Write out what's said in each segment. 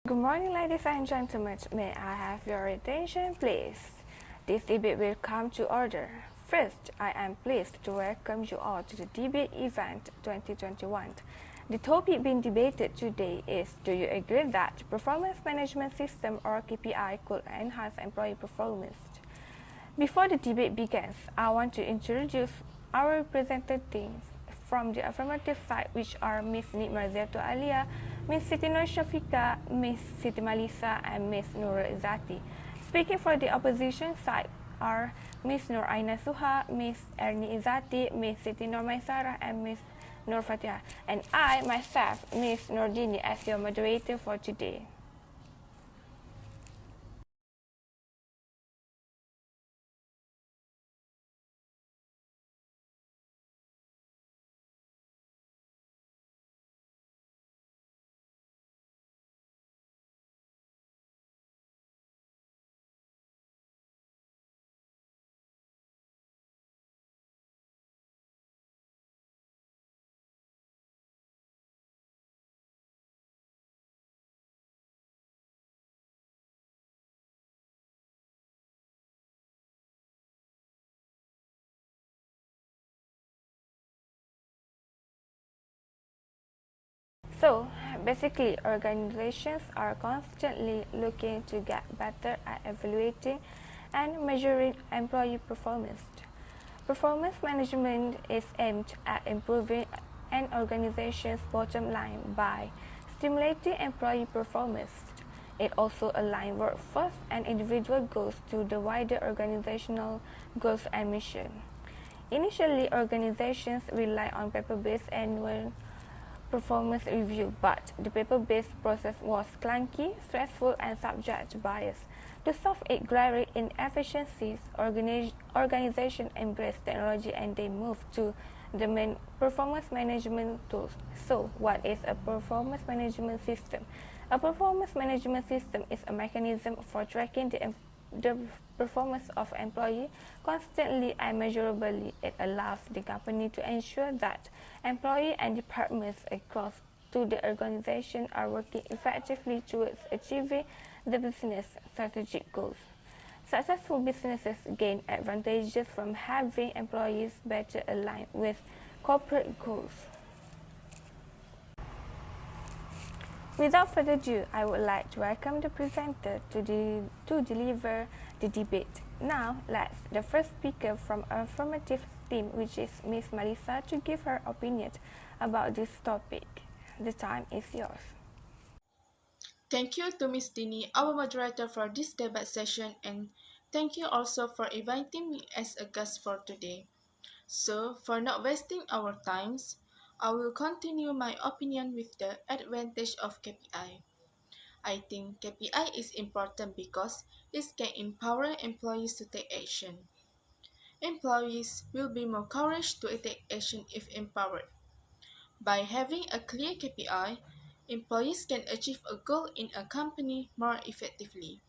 Good morning, ladies and gentlemen. May I have your attention, please? This debate will come to order. First, I am pleased to welcome you all to the debate event 2021. The topic being debated today is, do you agree that performance management system or KPI could enhance employee performance? Before the debate begins, I want to introduce our representatives from the affirmative side, which are Ms. MARZIYATUL ALIA, Ms. SITI NURSYAFIQA, Ms. SITI MALISA, and Ms. NURUL IZZATI. Speaking for the opposition side are Ms. AINNASUHA, Ms. ERNIE IZZATI, Ms. SITI NORMAISARAH, and Ms. FATIHAH, and I, myself, Ms. DINI, as your moderator for today. So, basically, organizations are constantly looking to get better at evaluating and measuring employee performance. Performance management is aimed at improving an organization's bottom line by stimulating employee performance. It also aligns workforce and individual goals to the wider organizational goals and mission. Initially, organizations rely on paper-based annual performance review, but the paper-based process was clunky, stressful, and subject to bias. To solve its glaring inefficiencies, organizations embraced technology and they moved to the main performance management tools. So, what is a performance management system? A performance management system is a mechanism for tracking the performance of employees constantly and measurably. It allows the company to ensure that employees and departments across to the organization are working effectively towards achieving the business strategic goals. Successful businesses gain advantages from having employees better aligned with corporate goals. Without further ado, I would like to welcome the presenter to deliver the debate. Now, let's the first speaker from affirmative team, which is Ms. MALISA, to give her opinion about this topic. The time is yours. Thank you to Ms. Dini, our moderator for this debate session, and thank you also for inviting me as a guest for today. So, for not wasting our times, I will continue my opinion with the advantage of KPI. I think KPI is important because it can empower employees to take action. Employees will be more courage to take action if empowered. By having a clear KPI, employees can achieve a goal in a company more effectively.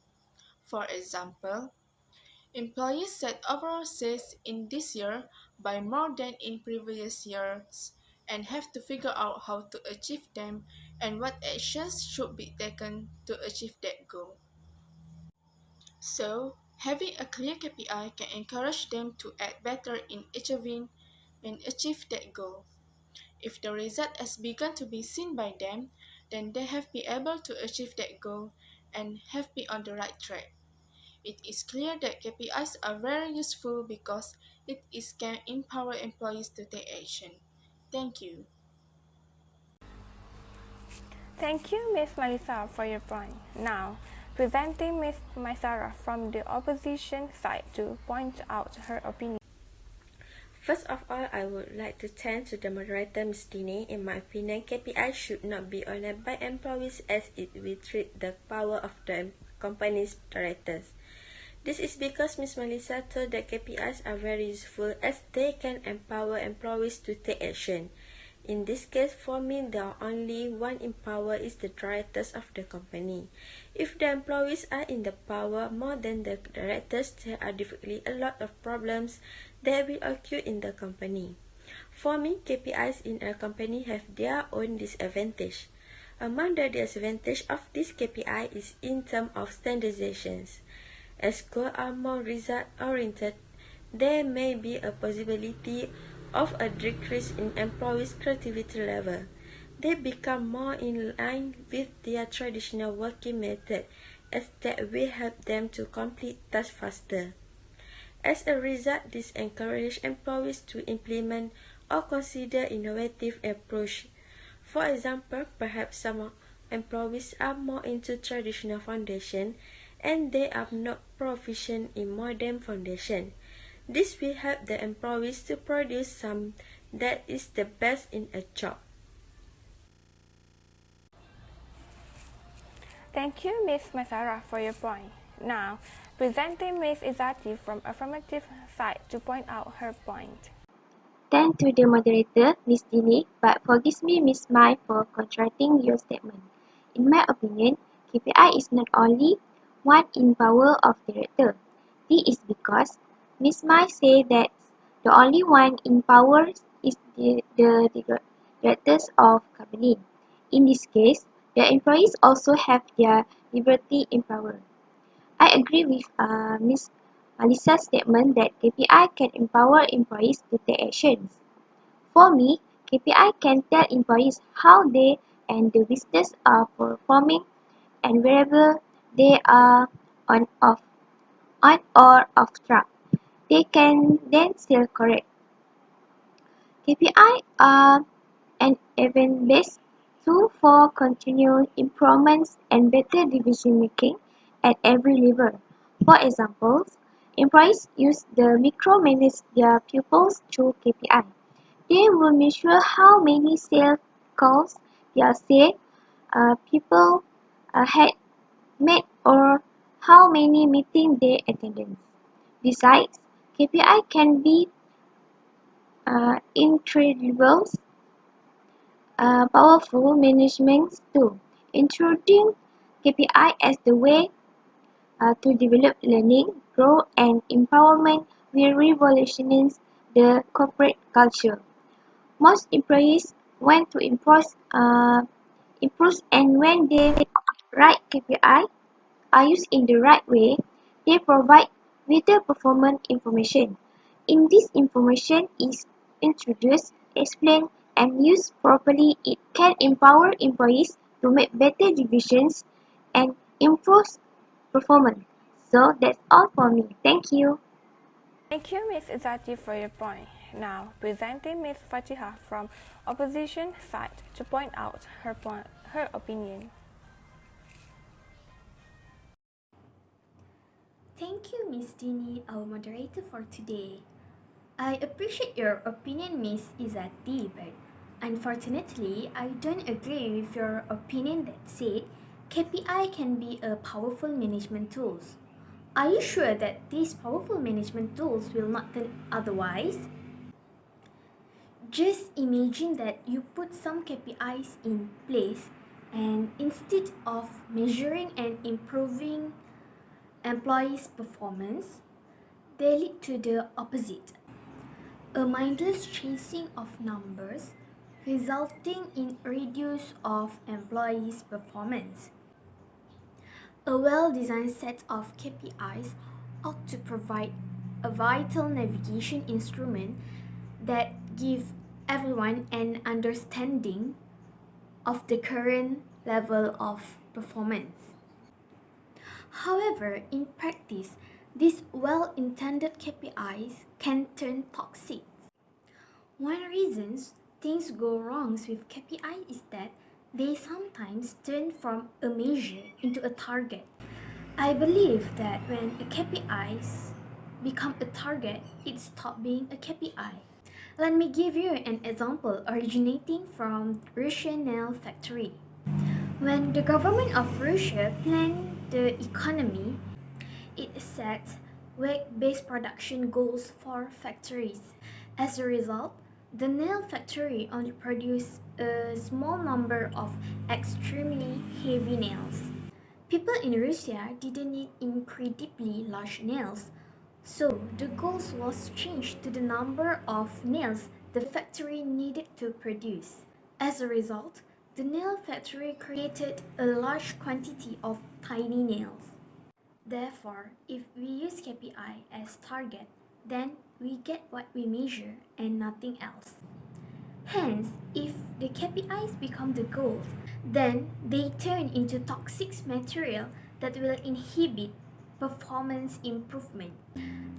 For example, employees set overall sales in this year by more than in previous years and have to figure out how to achieve them and what actions should be taken to achieve that goal. So, having a clear KPI can encourage them to act better in achieving and achieve that goal. If the result has begun to be seen by them, then they have been able to achieve that goal and have been on the right track. It is clear that KPIs are very useful because it can empower employees to take action. Thank you. Thank you, Ms. MALISA, for your point. Now, presenting Ms. MAISARAH from the opposition side to point out her opinion. First of all, I would like to thank to the moderator, Ms. Dini. In my opinion, KPI should not be honored by employees as it will treat the power of the company's directors. This is because Ms. Malisa told that KPIs are very useful as they can empower employees to take action. In this case, for me, the only one in power is the directors of the company. If the employees are in the power more than the directors, there are definitely a lot of problems that will occur in the company. For me, KPIs in a company have their own disadvantage. Among the disadvantages of this KPI is in terms of standardizations. As goals are more result-oriented, there may be a possibility of a decrease in employees' creativity level. They become more in line with their traditional working method, as that will help them to complete tasks faster. As a result, this encourages employees to implement or consider innovative approach. For example, perhaps some employees are more into traditional foundation and they are not proficient in modern foundation. This will help the employees to produce some that is the best in a job. Thank you, Ms. Masara, for your point. Now, presenting Ms. Izzati from affirmative side to point out her point. Thank to the moderator, Ms. Dini, but forgive me, Ms. Mai, for contracting your statement. In my opinion, KPI is not only one in power of director. This is because Ms. Mai said that the only one in power is the directors of company. In this case, the employees also have their liberty in power. I agree with Ms. Malisa's statement that KPI can empower employees to take actions. For me, KPI can tell employees how they and the business are performing and wherever they are on or off track. They can then still correct. KPI are an event-based tool for continual improvements and better decision making at every level. For example, employees use the micromanage their pupils through KPI. They will measure how many sales calls their people had made or how many meetings they attended. Besides, KPI can be incredible powerful management tool, introducing KPI as the way to develop learning, growth, and empowerment will revolutionize the corporate culture. Most employees want to improve, and when the right KPI are used in the right way, they provide better performance information. If this information is introduced, explained, and used properly, it can empower employees to make better decisions and improve performance. So that's all for me. Thank you. Thank you, Ms. Izzati, for your point. Now, presenting Ms. FATIHAH from opposition side to point out her opinion. Thank you, Ms. Dini, our moderator for today. I appreciate your opinion, Ms. Izzati, but unfortunately, I don't agree with your opinion that said KPI can be a powerful management tool. Are you sure that these powerful management tools will not turn otherwise? Just imagine that you put some KPIs in place and instead of measuring and improving employees' performance, they lead to the opposite. A mindless chasing of numbers resulting in reduce of employees' performance. A well-designed set of KPIs ought to provide a vital navigation instrument that give everyone an understanding of the current level of performance. However, in practice, these well-intended KPIs can turn toxic. One reason things go wrong with KPI is that they sometimes turn from a measure into a target. I believe that when a KPIs become a target, it stops being a KPI. Let me give you an example originating from Russian nail factory. When the government of Russia planned the economy, it set weight-based production goals for factories. As a result, the nail factory only produced a small number of extremely heavy nails. People in Russia didn't need incredibly large nails, so the goals was changed to the number of nails the factory needed to produce. As a result, The nail factory created a large quantity of tiny nails. Therefore, if we use KPI as target, then we get what we measure and nothing else. Hence, if the KPIs become the goals, then they turn into toxic material that will inhibit performance improvement.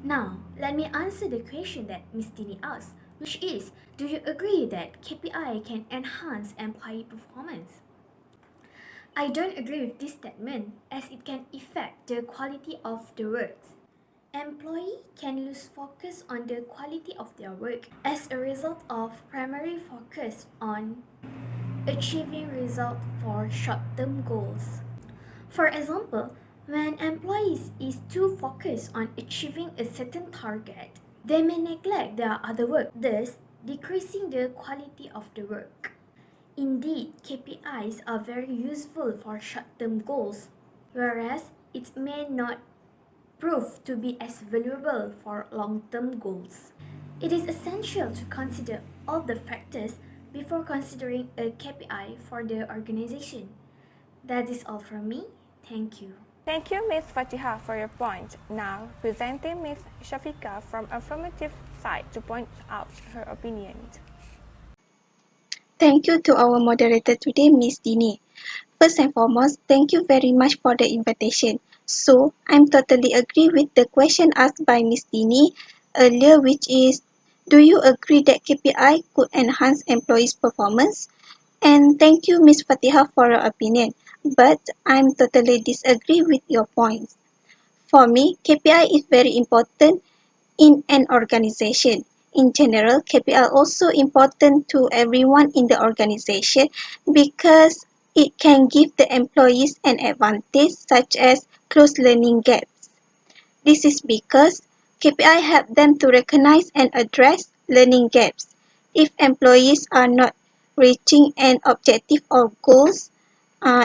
Now, let me answer the question that Ms. Dini asked, which is, do you agree that KPI can enhance employee performance? I don't agree with this statement as it can affect the quality of the work. Employee can lose focus on the quality of their work as a result of primary focus on achieving results for short-term goals. For example, when employees is too focused on achieving a certain target, they may neglect their other work, thus decreasing the quality of the work. Indeed, KPIs are very useful for short-term goals, whereas it may not prove to be as valuable for long-term goals. It is essential to consider all the factors before considering a KPI for the organization. That is all from me. Thank you. Thank you, Ms. Fatihah, for your point. Now, presenting Ms. Shafiqa from affirmative side to point out her opinion. Thank you to our moderator today, Ms. Dini. First and foremost, thank you very much for the invitation. So, I'm totally agree with the question asked by Ms. Dini earlier, which is, do you agree that KPI could enhance employees' performance? And thank you, Ms. Fatihah, for your opinion. But I'm totally disagree with your points. For me, KPI is very important in an organization. In general, KPI are also important to everyone in the organization because it can give the employees an advantage such as close learning gaps. This is because KPI help them to recognize and address learning gaps. If employees are not reaching an objective or goals,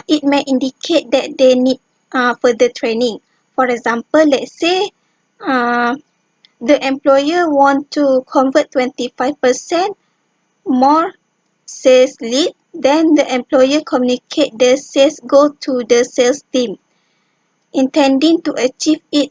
it may indicate that they need further training. For example, let's say the employer want to convert 25% more sales lead, then the employer communicate the sales goal to the sales team, intending to achieve it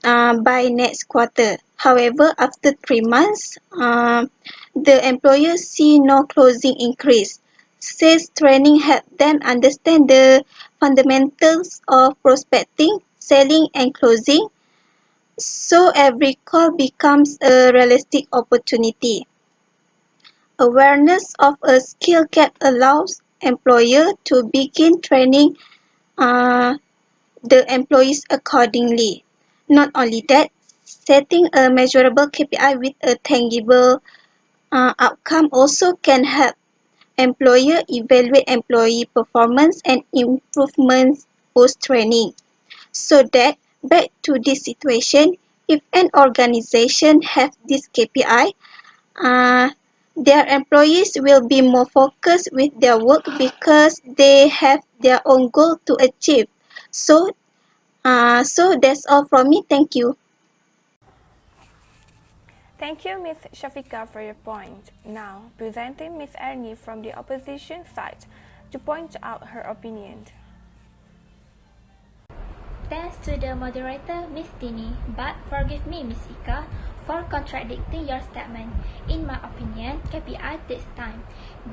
by next quarter. However, after 3 months, the employer see no closing increase. Sales training help them understand the fundamentals of prospecting, selling, and closing. So every call becomes a realistic opportunity. Awareness of a skill gap allows employer to begin training the employees accordingly. Not only that, setting a measurable KPI with a tangible outcome also can help employer evaluate employee performance and improvements post-training. So that, back to this situation, if an organization has this KPI, their employees will be more focused with their work because they have their own goal to achieve. So that's all from me. Thank you. Thank you, Ms. Shafiqa, for your point. Now, presenting Ms. Ernie from the opposition side to point out her opinion. Thanks to the moderator, Ms. Dini, but forgive me, Ms. Ika, for contradicting your statement. In my opinion, KPI takes time.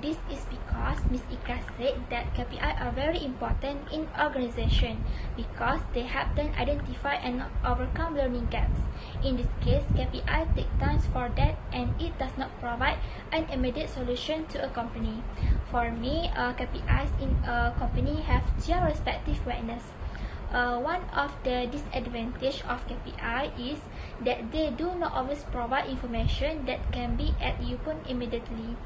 This is because Ms. Ika said that KPI are very important in organization because they help them identify and overcome learning gaps. In this case, KPI take time for that and it does not provide an immediate solution to a company. For me, KPIs in a company have their respective weakness. One of the disadvantages of KPI is that they do not always provide information that can be acted upon immediately.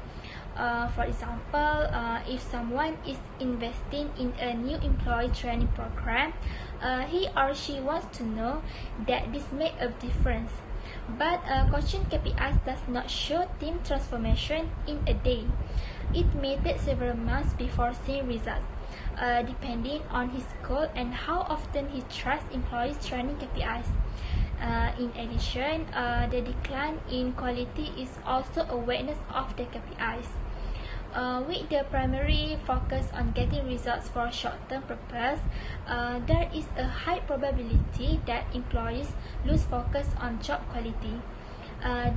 For example, if someone is investing in a new employee training program, he or she wants to know that this makes a difference. But coaching KPIs does not show team transformation in a day. It may take several months before seeing results. Depending on his goal and how often he trusts employees training KPIs. In addition, the decline in quality is also a weakness of the KPIs. With the primary focus on getting results for short-term purpose, there is a high probability that employees lose focus on job quality.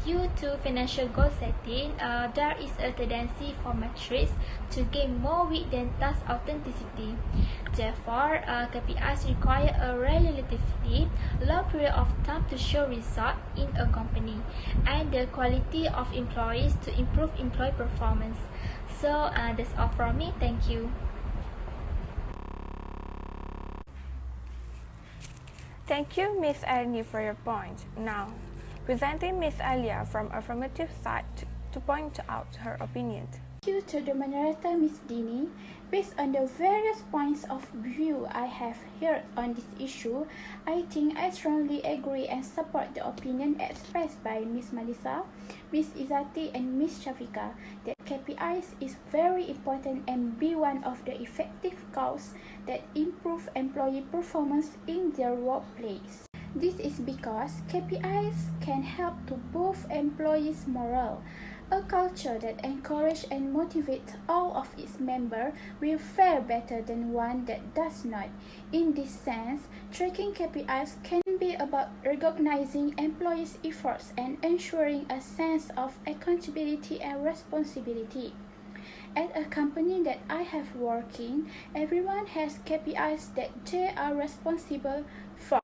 Due to financial goal setting, there is a tendency for metrics to gain more weight than task authenticity. Therefore, KPIs require a relatively long period of time to show results in a company and the quality of employees to improve employee performance. So that's all from me. Thank you. Thank you, Ms. Ernie, for your point. Now, presenting Ms. Alia from affirmative side to point out her opinion. Thank you to the moderator, Ms. DINI. Based on the various points of view I have heard on this issue, I think I strongly agree and support the opinion expressed by Ms. MALISA, Ms. IZZATI, and Ms. Shafiqah that KPIs is very important and be one of the effective causes that improve employee performance in their workplace. This is because KPIs can help to boost employees' morale. A culture that encourages and motivates all of its members will fare better than one that does not. In this sense, tracking KPIs can be about recognizing employees' efforts and ensuring a sense of accountability and responsibility. At a company that I have working, everyone has KPIs that they are responsible for.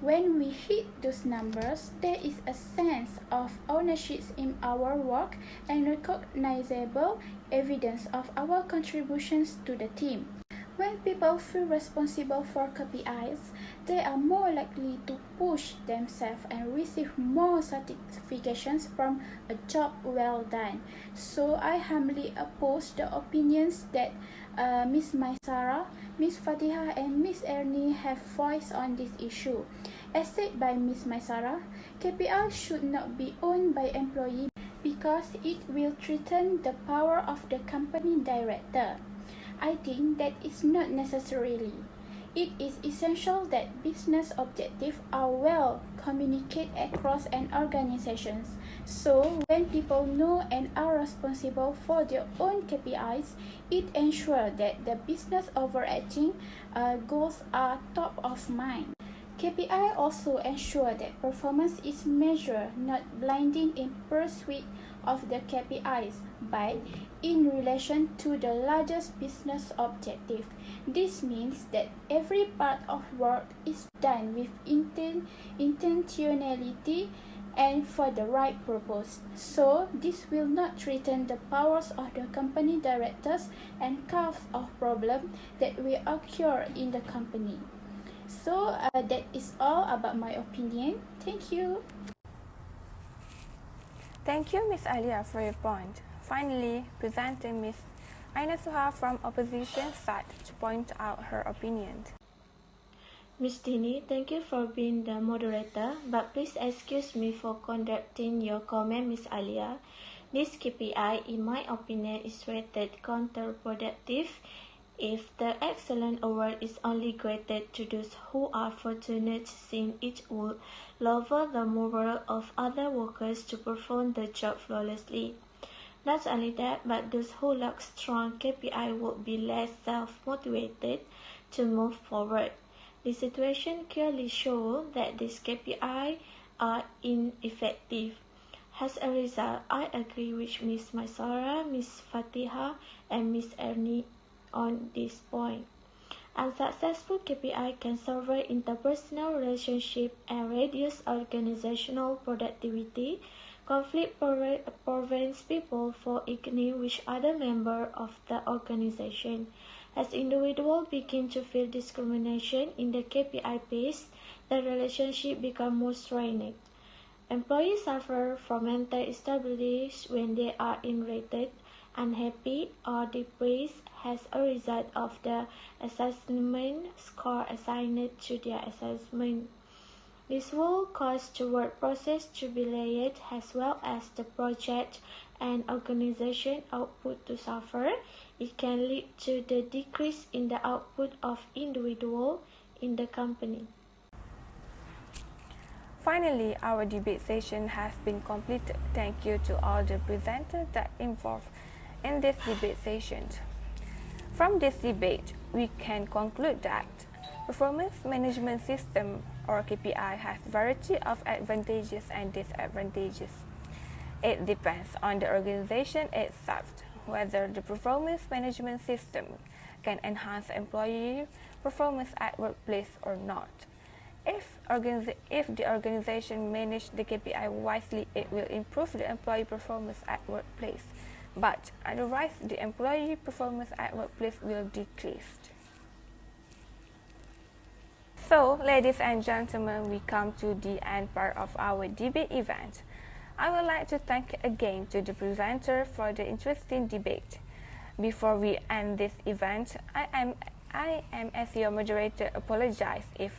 When we hit those numbers, there is a sense of ownership in our work and recognizable evidence of our contributions to the team. When people feel responsible for KPIs, they are more likely to push themselves and receive more certifications from a job well done. So I humbly oppose the opinions that Ms. MAISARAH, Ms. FATIHAH, and Ms. ERNIE have voiced on this issue. As said by Ms. MAISARAH, KPI should not be owned by employees because it will threaten the power of the company director. I think that is not necessarily. It is essential that business objectives are well communicated across an organization. So when people know and are responsible for their own KPIs, it ensures that the business overarching goals are top of mind. KPI also ensure that performance is measured not blinding in pursuit of the KPIs, but in relation to the largest business objective. This means that every part of work is done with intentionality and for the right purpose. So this will not threaten the powers of the company directors and cause of problems that will occur in the company. So that is all about my opinion. Thank you. Thank you, Ms. Alia, for your point. Finally, presenting Ms. AINNASUHA from opposition side to point out her opinion. Ms. Dini, thank you for being the moderator, but please excuse me for conducting your comment, Ms. Alia. This KPI, in my opinion, is rated counterproductive if the excellent award is only granted to those who are fortunate, since it would lower the morale of other workers to perform the job flawlessly. Not only that, but those who lack strong KPI would be less self-motivated to move forward. The situation clearly shows that these KPI are ineffective. As a result, I agree with Ms. MAISARAH, Ms. FATIHAH, and Ms. ERNIE on this point. Unsuccessful KPI can sever interpersonal relationship and reduce organizational productivity. Conflict prevents people from engaging with other members of the organization. As individuals begin to feel discrimination in the KPI base, the relationship becomes more strained. Employees suffer from mental instability when they are irritated, unhappy, or depressed as a result of the assessment score assigned to their assessment. This will cause the work process to be delayed as well as the project and organization output to suffer. It can lead to the decrease in the output of individuals in the company. Finally, our debate session has been completed. Thank you to all the presenters that involved in this debate session. From this debate, we can conclude that performance management system or KPI has variety of advantages and disadvantages. It depends on the organization itself whether the performance management system can enhance employee performance at workplace or not. If the organization manages the KPI wisely, it will improve the employee performance at workplace. But otherwise, the employee performance at workplace will decrease. So, ladies and gentlemen, we come to the end part of our debate event. I would like to thank again to the presenter for the interesting debate. Before we end this event, I am as your moderator apologize if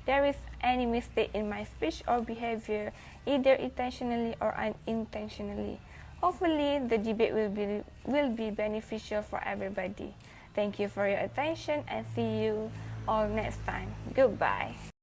there is any mistake in my speech or behavior, either intentionally or unintentionally. Hopefully, the debate will be beneficial for everybody. Thank you for your attention and see you all next time. Goodbye.